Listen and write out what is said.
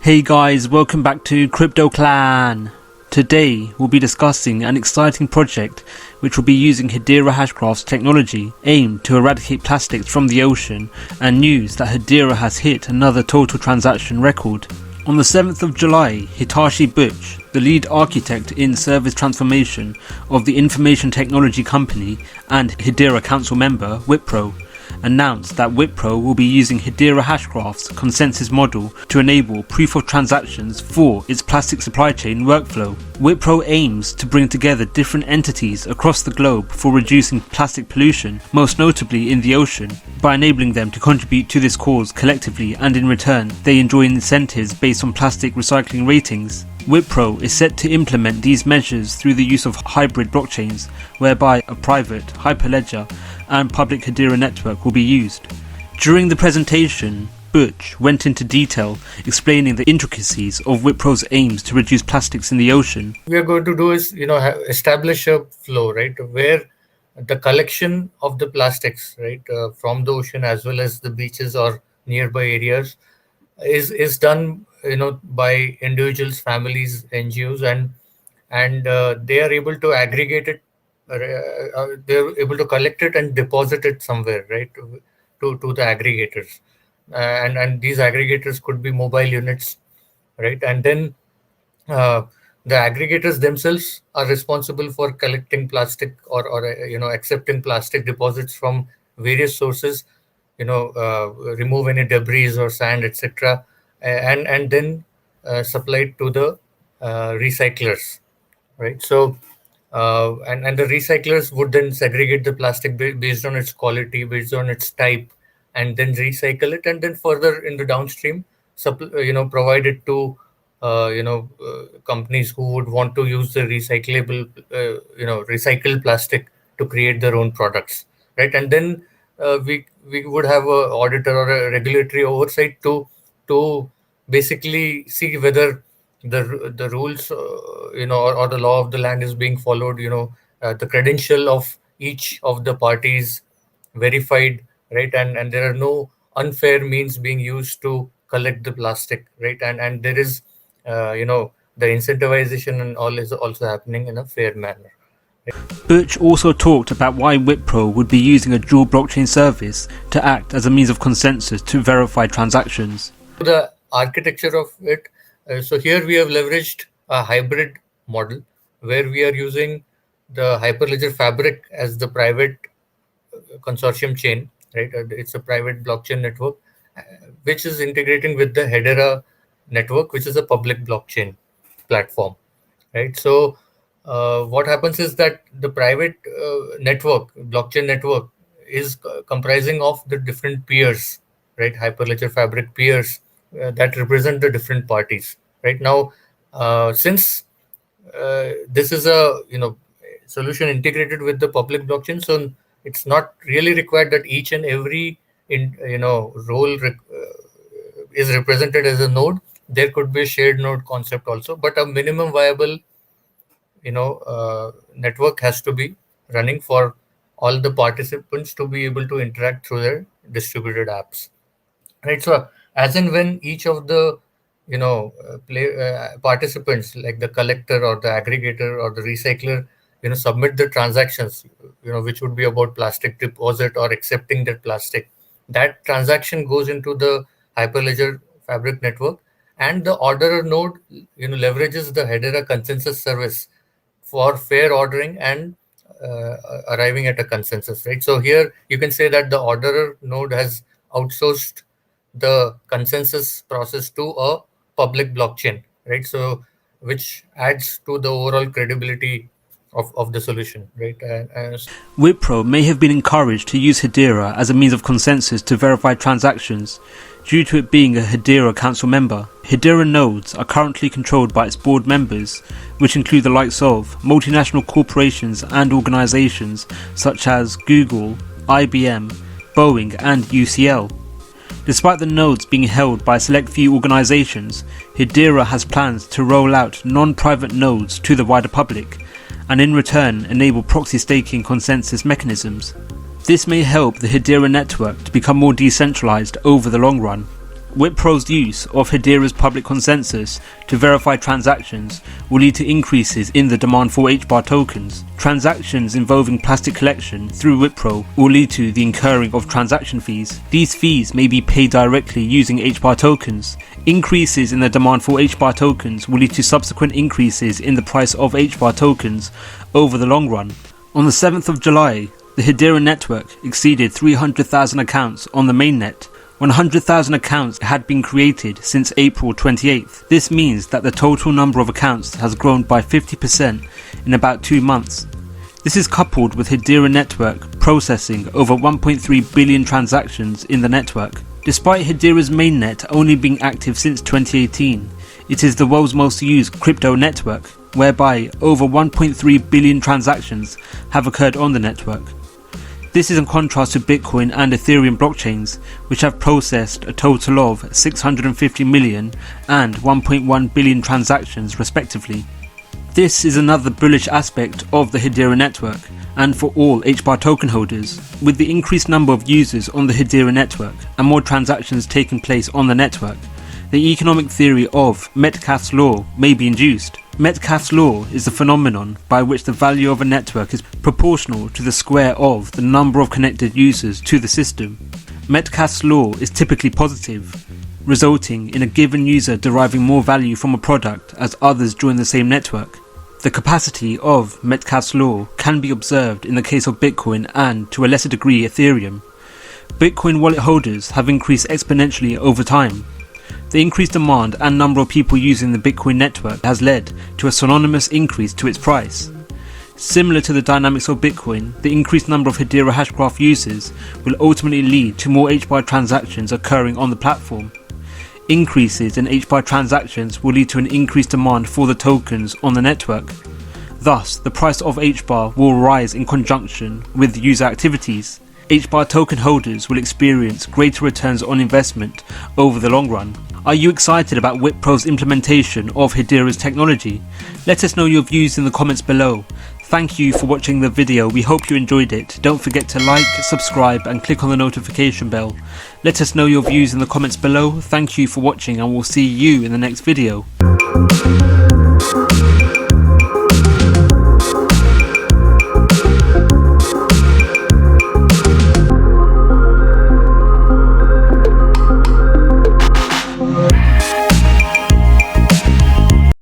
Hey guys, welcome back to Crypto Clan. Today we'll be discussing an exciting project which will be using Hedera Hashgraph's technology aimed to eradicate plastics from the ocean, and news that Hedera has hit another total transaction record. On the 7th of July, Hitachi Butch, the lead architect in service transformation of the information technology company and Hedera council member Wipro, announced that Wipro will be using Hedera Hashgraph's consensus model to enable proof of transactions for its plastic supply chain workflow. Wipro aims to bring together different entities across the globe for reducing plastic pollution, most notably in the ocean, by enabling them to contribute to this cause collectively, and in return they enjoy incentives based on plastic recycling ratings. Wipro is set to implement these measures through the use of hybrid blockchains, whereby a private Hyperledger and public Hedera network will be used. During the presentation, Butch went into detail explaining the intricacies of Wipro's aims to reduce plastics in the ocean. We are going to do is, establish a flow, right, where the collection of the plastics, right, from the ocean as well as the beaches or nearby areas is done, by individuals, families, NGOs, and they are able to aggregate it. They're able to collect it and deposit it somewhere, right, to the aggregators, and these aggregators could be mobile units, right, and then the aggregators themselves are responsible for collecting plastic or accepting plastic deposits from various sources, remove any debris or sand, etc., and then supply it to the recyclers, right? So and the recyclers would then segregate the plastic based on its quality, based on its type, and then recycle it, and then further in the downstream provide it to companies who would want to use the recycled plastic to create their own products, right? And then we would have a auditor or a regulatory oversight to basically see whether the rules or the law of the land is being followed, the credential of each of the parties verified, right, and there are no unfair means being used to collect the plastic, right, and there is the incentivization and all is also happening in a fair manner. Butch also talked about why Wipro would be using a dual blockchain service to act as a means of consensus to verify transactions. The architecture of it, so here we have leveraged a hybrid model where we are using the Hyperledger Fabric as the private consortium chain, right? It's a private blockchain network which is integrating with the Hedera network, which is a public blockchain platform, right? So what happens is that the private blockchain network is comprising of the different peers, right? Hyperledger Fabric peers that represent the different parties. Right now, since this is a solution integrated with the public blockchain, so it's not really required that each and every role is represented as a node. There could be a shared node concept also, but a minimum viable network has to be running for all the participants to be able to interact through their distributed apps, right? So as and when each of the participants, like the collector or the aggregator or the recycler, submit the transactions, which would be about plastic deposit or accepting that plastic, that transaction goes into the Hyperledger Fabric network, and the orderer node leverages the Hedera consensus service for fair ordering and arriving at a consensus, right? So here you can say that the orderer node has outsourced the consensus process to a public blockchain, right? So which adds to the overall credibility of the solution, right? Wipro may have been encouraged to use Hedera as a means of consensus to verify transactions due to it being a Hedera council member. Hedera nodes are currently controlled by its board members, which include the likes of multinational corporations and organizations such as Google, IBM, Boeing and UCL. Despite the nodes being held by a select few organizations, Hedera has plans to roll out non-private nodes to the wider public, and in return enable proxy staking consensus mechanisms. This may help the Hedera network to become more decentralized over the long run. Wipro's use of Hedera's public consensus to verify transactions will lead to increases in the demand for HBAR tokens. Transactions involving plastic collection through Wipro will lead to the incurring of transaction fees. These fees may be paid directly using HBAR tokens. Increases in the demand for HBAR tokens will lead to subsequent increases in the price of HBAR tokens over the long run. On the 7th of July, the Hedera network exceeded 300,000 accounts on the mainnet. 100,000 accounts had been created since April 28th. This means that the total number of accounts has grown by 50% in about 2 months. This is coupled with Hedera network processing over 1.3 billion transactions in the network. Despite Hedera's mainnet only being active since 2018, it is the world's most used crypto network, whereby over 1.3 billion transactions have occurred on the network. This is in contrast to Bitcoin and Ethereum blockchains, which have processed a total of 650 million and 1.1 billion transactions respectively. This is another bullish aspect of the Hedera network and for all HBAR token holders. With the increased number of users on the Hedera network and more transactions taking place on the network, the economic theory of Metcalfe's law may be induced. Metcalfe's law is the phenomenon by which the value of a network is proportional to the square of the number of connected users to the system. Metcalfe's law is typically positive, resulting in a given user deriving more value from a product as others join the same network. The capacity of Metcalfe's law can be observed in the case of Bitcoin and, to a lesser degree, Ethereum. Bitcoin wallet holders have increased exponentially over time. The increased demand and number of people using the Bitcoin network has led to a synonymous increase to its price. Similar to the dynamics of Bitcoin, the increased number of Hedera Hashgraph users will ultimately lead to more HBAR transactions occurring on the platform. Increases in HBAR transactions will lead to an increased demand for the tokens on the network. Thus, the price of HBAR will rise in conjunction with user activities. HBAR token holders will experience greater returns on investment over the long run. Are you excited about Wipro's implementation of Hedera's technology? Let us know your views in the comments below. Thank you for watching the video. We hope you enjoyed it. Don't forget to like, subscribe and click on the notification bell. Let us know your views in the comments below. Thank you for watching and we'll see you in the next video.